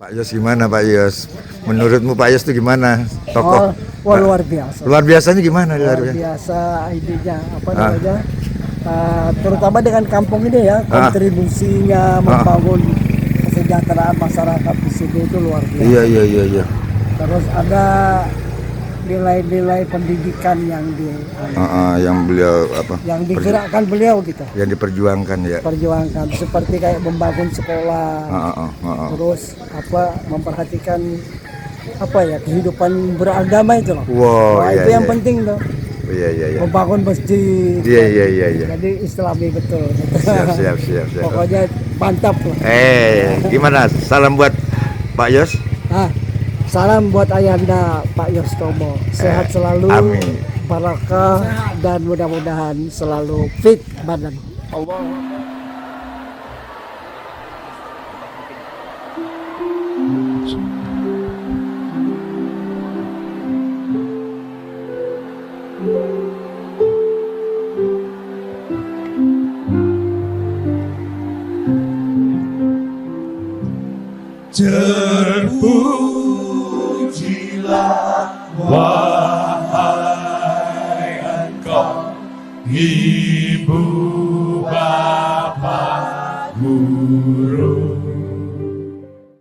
Pak Yos gimana Pak Yos? Menurutmu Pak Yos itu gimana tokoh? Wah, luar biasa. Luar biasanya gimana? Luar biasa idenya apa namanya? Terutama dengan kampung ini ya, kontribusinya membangun kesejahteraan masyarakat di sini itu luar biasa. Iya. Terus ada nilai-nilai pendidikan yang yang beliau yang digerakkan beliau gitu. Yang diperjuangkan ya. Perjuangkan seperti kayak membangun sekolah. Terus memperhatikan kehidupan beragama itu loh. Wow, itu yang penting tuh. Iya. Membangun masjid. Iya. Jadi Islami betul. Siap. Pokoknya mantap lah. Gimana? Salam buat Pak Yos. Salam buat Ayahanda Pak Yos Tomo. Sehat selalu. Amin. Barakah dan mudah-mudahan selalu fit badan. Allah. Terpujilah wahai Engkau, Ibu Bapa Guru.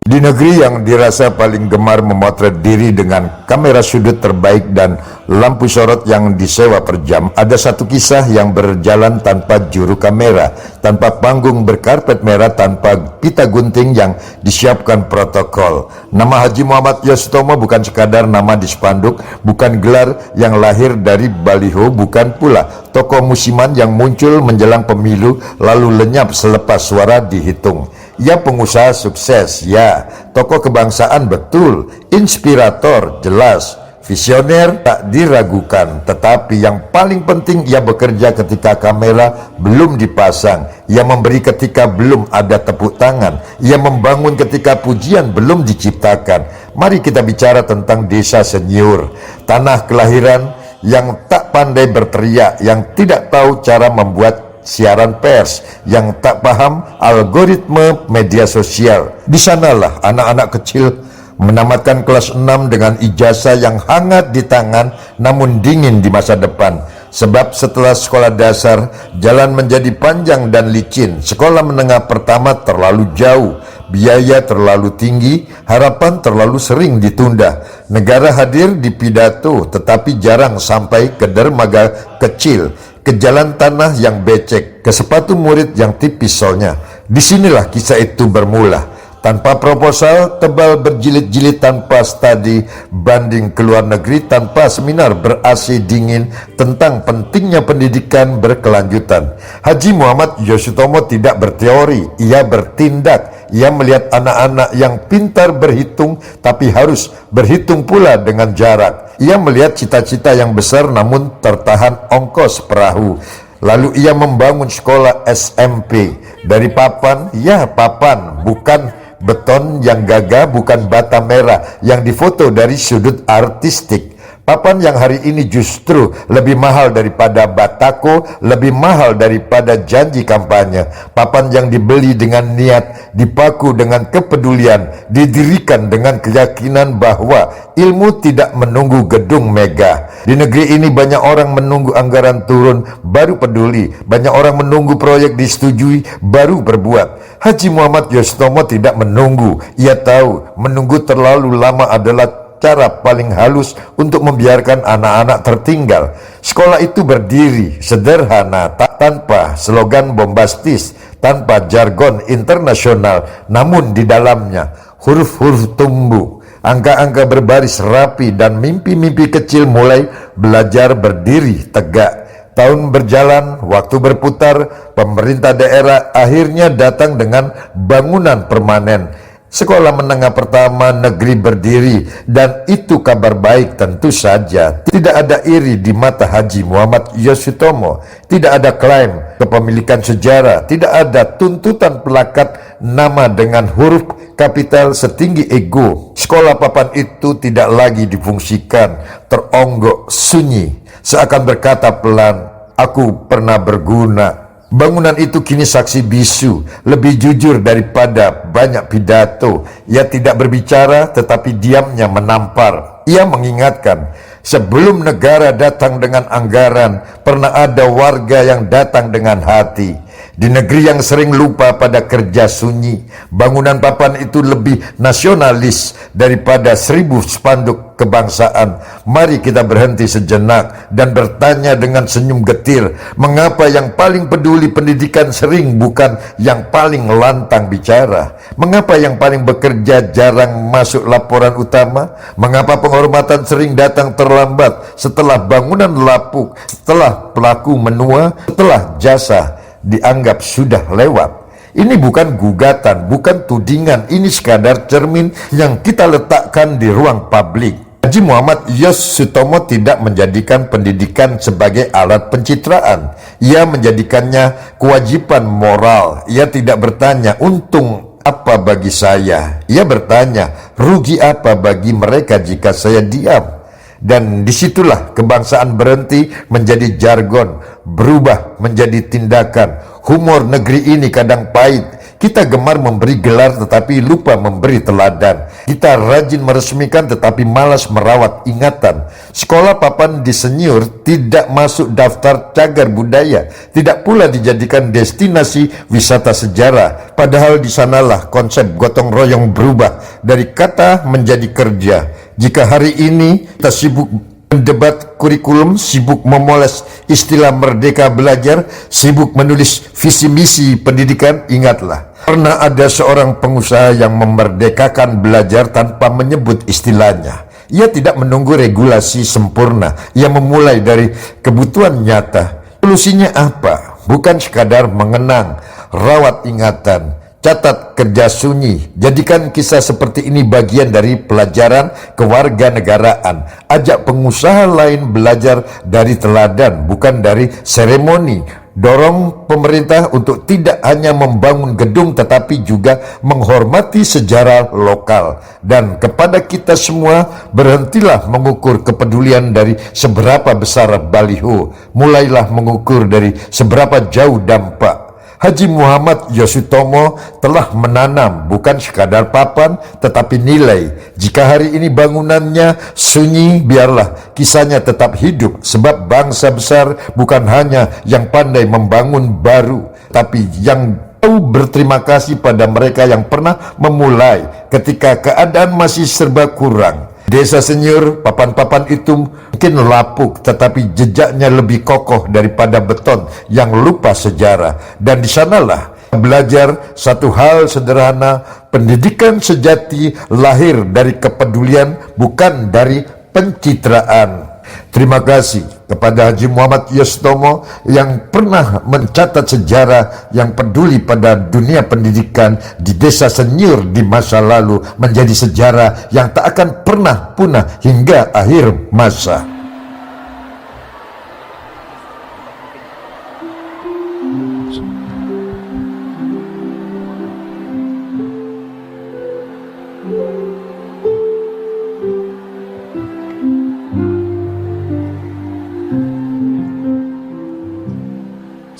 Di negeri yang dirasa paling gemar memotret diri dengan kamera sudut terbaik dan lampu sorot yang disewa per jam, ada satu kisah yang berjalan tanpa juru kamera, tanpa panggung berkarpet merah, tanpa pita gunting yang disiapkan protokol. Nama Haji Muhammad Yos Tomo bukan sekadar nama di spanduk, bukan gelar yang lahir dari baliho, bukan pula tokoh musiman yang muncul menjelang pemilu lalu lenyap selepas suara dihitung. Ia pengusaha sukses, ya, tokoh kebangsaan betul, inspirator jelas, visioner tak diragukan, tetapi yang paling penting ia bekerja ketika kamera belum dipasang, ia memberi ketika belum ada tepuk tangan, ia membangun ketika pujian belum diciptakan. Mari kita bicara tentang desa senior, tanah kelahiran yang tak pandai berteriak, yang tidak tahu cara membuat siaran pers, yang tak paham algoritma media sosial. Di sanalah anak-anak kecil menamatkan kelas 6 dengan ijazah yang hangat di tangan namun dingin di masa depan. Sebab setelah sekolah dasar, jalan menjadi panjang dan licin. Sekolah menengah pertama terlalu jauh, biaya terlalu tinggi, harapan terlalu sering ditunda. Negara hadir di pidato tetapi jarang sampai ke dermaga kecil, ke jalan tanah yang becek, ke sepatu murid yang tipis solnya. Disinilah kisah itu bermula. Tanpa proposal tebal berjilid-jilid, tanpa studi banding ke luar negeri, tanpa seminar ber-AC dingin tentang pentingnya pendidikan berkelanjutan. Haji Muhammad Yos Tomo tidak berteori, ia bertindak. Ia melihat anak-anak yang pintar berhitung tapi harus berhitung pula dengan jarak. Ia melihat cita-cita yang besar namun tertahan ongkos perahu. Lalu ia membangun sekolah SMP dari papan, ya papan, bukan beton yang gagah, bukan bata merah yang difoto dari sudut artistik. Papan yang hari ini justru lebih mahal daripada batako, lebih mahal daripada janji kampanye. Papan yang dibeli dengan niat, dipaku dengan kepedulian, didirikan dengan keyakinan bahwa ilmu tidak menunggu gedung megah. Di negeri ini banyak orang menunggu anggaran turun baru peduli, banyak orang menunggu proyek disetujui baru berbuat. Haji Muhammad Yos Tomo tidak menunggu. Ia tahu menunggu terlalu lama adalah cara paling halus untuk membiarkan anak-anak tertinggal. Sekolah itu berdiri sederhana, tanpa slogan bombastis, tanpa jargon internasional, namun di dalamnya huruf-huruf tumbuh, angka-angka berbaris rapi, dan mimpi-mimpi kecil mulai belajar berdiri tegak. Tahun berjalan, waktu berputar, pemerintah daerah akhirnya datang dengan bangunan permanen. Sekolah menengah pertama negeri berdiri, dan itu kabar baik tentu saja. Tidak ada iri di mata Haji Muhammad Yos Tomo, tidak ada klaim kepemilikan sejarah, tidak ada tuntutan pelakat nama dengan huruf kapital setinggi ego. Sekolah papan itu tidak lagi difungsikan, teronggok sunyi, seakan berkata pelan, aku pernah berguna. Bangunan itu kini saksi bisu, lebih jujur daripada banyak pidato. Ia tidak berbicara tetapi diamnya menampar. Ia mengingatkan, sebelum negara datang dengan anggaran, pernah ada warga yang datang dengan hati. Di negeri yang sering lupa pada kerja sunyi, bangunan papan itu lebih nasionalis daripada 1000 spanduk kebangsaan. Mari kita berhenti sejenak dan bertanya dengan senyum getir, mengapa yang paling peduli pendidikan sering bukan yang paling lantang bicara? Mengapa yang paling bekerja jarang masuk laporan utama? Mengapa penghormatan sering datang terlambat setelah bangunan lapuk, setelah pelaku menua, setelah jasa dianggap sudah lewat? Ini bukan gugatan, bukan tudingan, ini sekadar cermin yang kita letakkan di ruang publik. Haji Muhammad Yos Sutomo tidak menjadikan pendidikan sebagai alat pencitraan. Ia menjadikannya kewajiban moral. Ia tidak bertanya, untung apa bagi saya? Ia bertanya, rugi apa bagi mereka jika saya diam? Dan disitulah kebangsaan berhenti menjadi jargon, berubah menjadi tindakan. Humor negeri ini kadang pahit. Kita gemar memberi gelar tetapi lupa memberi teladan. Kita rajin meresmikan tetapi malas merawat ingatan. Sekolah papan di Senyur tidak masuk daftar cagar budaya, tidak pula dijadikan destinasi wisata sejarah. Padahal di sanalah konsep gotong royong berubah dari kata menjadi kerja. Jika hari ini kita sibuk mendebat kurikulum, sibuk memoles istilah merdeka belajar, sibuk menulis visi misi pendidikan, ingatlah, pernah ada seorang pengusaha yang memerdekakan belajar tanpa menyebut istilahnya. Ia tidak menunggu regulasi sempurna, ia memulai dari kebutuhan nyata. Solusinya apa? Bukan sekadar mengenang, rawat ingatan, catat kerja sunyi. Jadikan kisah seperti ini bagian dari pelajaran kewarganegaraan. Ajak pengusaha lain belajar dari teladan, bukan dari seremoni. Dorong pemerintah untuk tidak hanya membangun gedung tetapi juga menghormati sejarah lokal. Dan kepada kita semua, berhentilah mengukur kepedulian dari seberapa besar baliho, mulailah mengukur dari seberapa jauh dampak. Haji Muhammad Yosutomo telah menanam bukan sekadar papan tetapi nilai. Jika hari ini bangunannya sunyi, biarlah kisahnya tetap hidup, sebab bangsa besar bukan hanya yang pandai membangun baru, tapi yang tahu berterima kasih pada mereka yang pernah memulai ketika keadaan masih serba kurang. Desa Senyur, papan-papan itu mungkin lapuk, tetapi jejaknya lebih kokoh daripada beton yang lupa sejarah. Dan di sanalah belajar satu hal sederhana, pendidikan sejati lahir dari kepedulian, bukan dari pencitraan. Terima kasih kepada Haji Muhammad Yosutomo yang pernah mencatat sejarah, yang peduli pada dunia pendidikan di Desa Senyur di masa lalu, menjadi sejarah yang tak akan pernah punah hingga akhir masa.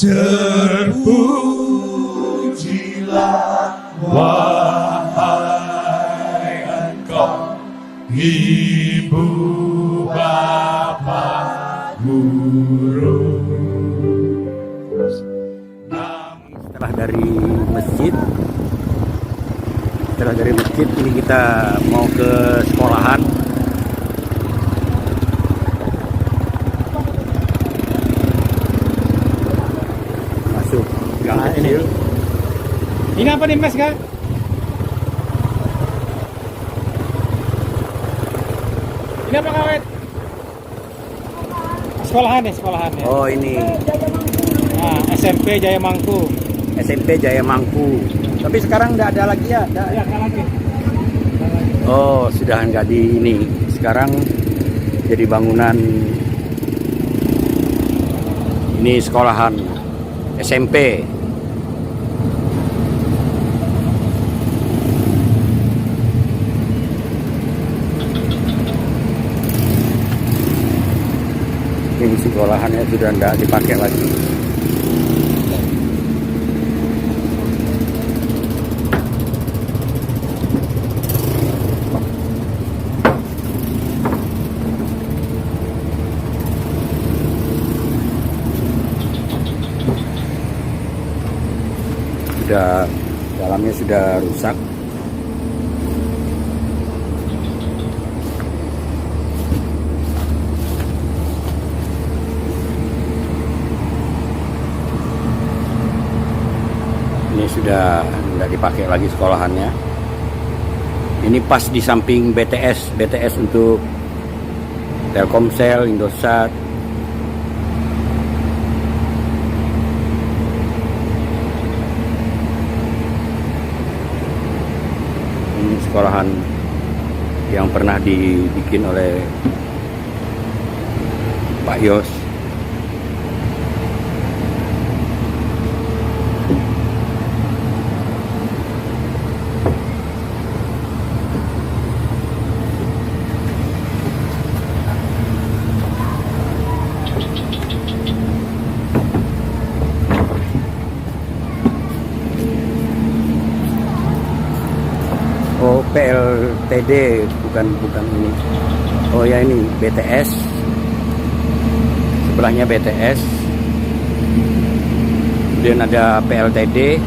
Terpujilah wahai engkau, Ibu Bapa Guru. Setelah dari masjid ini kita mau ke sekolahan. Masuk gang kecil. Ini apa nih Mas kak? Ini apa kawet? Sekolahan ya. Oh ini Nah, SMP Jaya Mangku. SMP Jaya Mangku. Tapi sekarang nggak ada lagi ya? Ya, ada lagi. Oh sudah nggak di ini. Sekarang jadi bangunan ini sekolahan SMP. Ini sekolahannya sudah tidak dipakai lagi. sudah dalamnya sudah rusak. Ini sudah tidak dipakai lagi sekolahannya. Ini pas di samping BTS untuk Telkomsel, Indosat. Ini sekolahan yang pernah dibikin oleh Pak Yos. Oh, PLTD bukan ini. Oh ya, ini BTS. Sebelahnya BTS. Kemudian ada PLTD.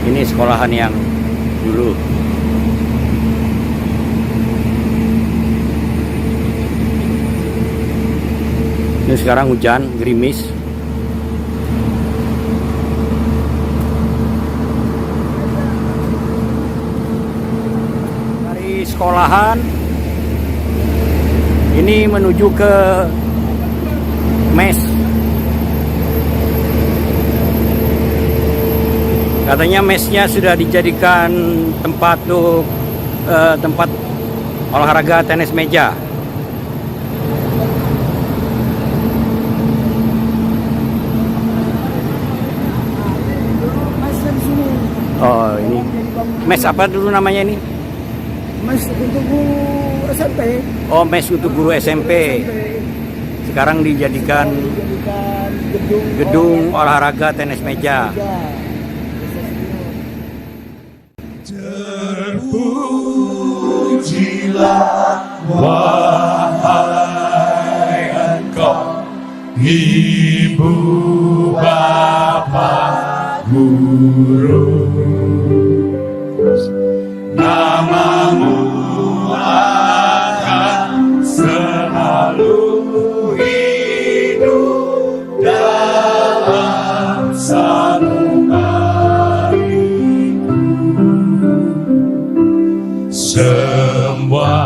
Ini sekolahan yang dulu. Ini sekarang hujan, gerimis. Dari sekolahan ini menuju ke mes. Katanya mesnya sudah dijadikan tempat untuk tempat olahraga tenis meja. Oh, ini mes apa dulu namanya ini? Mes untuk guru SMP. Oh, mes untuk guru SMP. Sekarang dijadikan gedung olahraga tenis meja. Terpujilah wahai Engkau, Ibu Bapa Guru. Namamu akan selalu hidup dalam sanubariku. Semua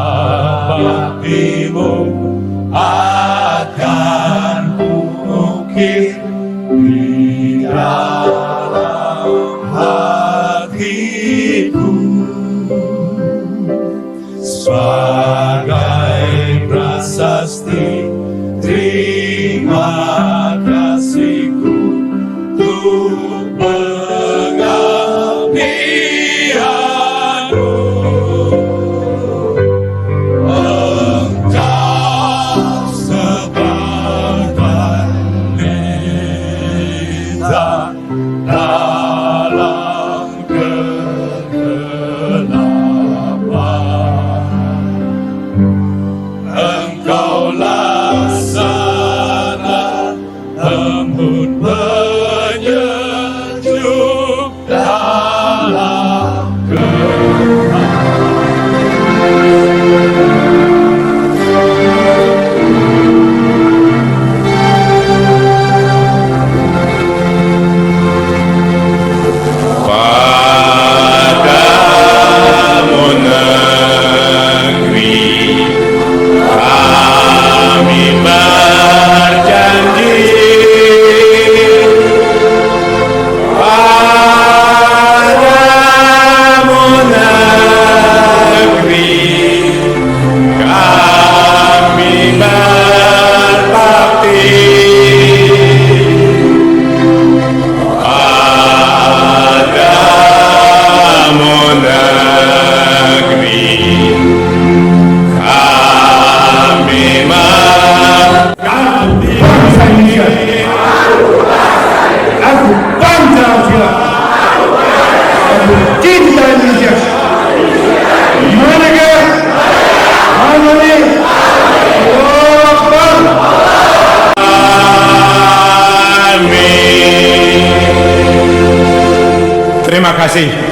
baktimu akan kuukir di dalam hatiku sebagai prasasti terima kasihku untuk pengabdianmu. Engkau sebagai lintang dalam kegelapan. Engkau laksana embun penyejuk dalam padamu negeri kami berjanji Terima kasih.